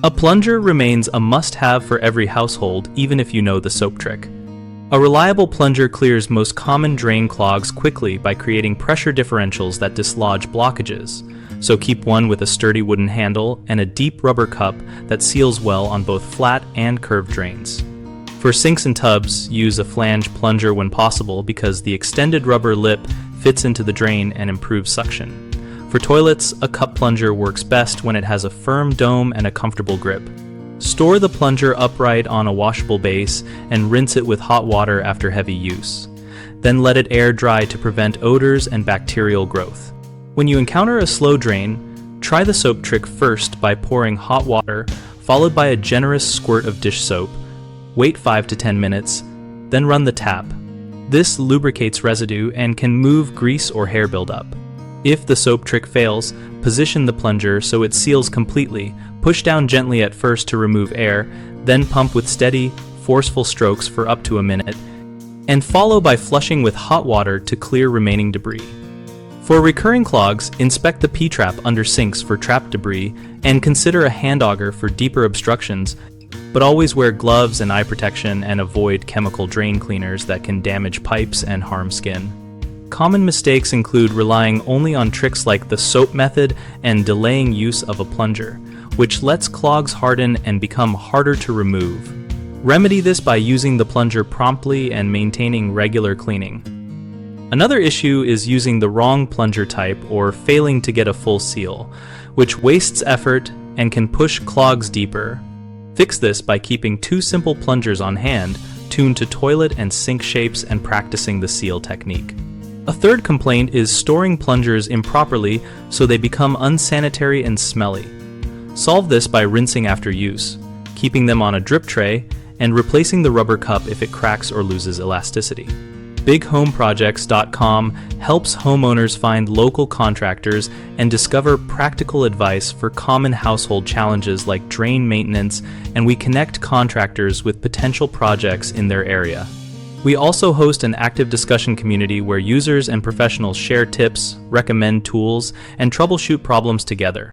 A plunger remains a must-have for every household, even if you know the soap trick. A reliable plunger clears most common drain clogs quickly by creating pressure differentials that dislodge blockages, so keep one with a sturdy wooden handle and a deep rubber cup that seals well on both flat and curved drains. For sinks and tubs, use a flange plunger when possible because the extended rubber lip fits into the drain and improves suction. For toilets, a cup plunger works best when it has a firm dome and a comfortable grip. Store the plunger upright on a washable base and rinse it with hot water after heavy use. Then let it air dry to prevent odors and bacterial growth. When you encounter a slow drain, try the soap trick first by pouring hot water, followed by a generous squirt of dish soap. Wait 5 to 10 minutes, then run the tap. This lubricates residue and can move grease or hair buildup. If the soap trick fails, position the plunger so it seals completely, push down gently at first to remove air, then pump with steady, forceful strokes for up to a minute, and follow by flushing with hot water to clear remaining debris. For recurring clogs, inspect the P-trap under sinks for trapped debris and consider a hand auger for deeper obstructions, but always wear gloves and eye protection and avoid chemical drain cleaners that can damage pipes and harm skin. Common mistakes include relying only on tricks like the soap method and delaying use of a plunger, which lets clogs harden and become harder to remove. Remedy this by using the plunger promptly and maintaining regular cleaning. Another issue is using the wrong plunger type or failing to get a full seal, which wastes effort and can push clogs deeper. Fix this by keeping 2 simple plungers on hand, tuned to toilet and sink shapes and practicing the seal technique. A third complaint is storing plungers improperly so they become unsanitary and smelly. Solve this by rinsing after use, keeping them on a drip tray, and replacing the rubber cup if it cracks or loses elasticity. BigHomeProjects.com helps homeowners find local contractors and discover practical advice for common household challenges like drain maintenance, and we connect contractors with potential projects in their area. We also host an active discussion community where users and professionals share tips, recommend tools, and troubleshoot problems together.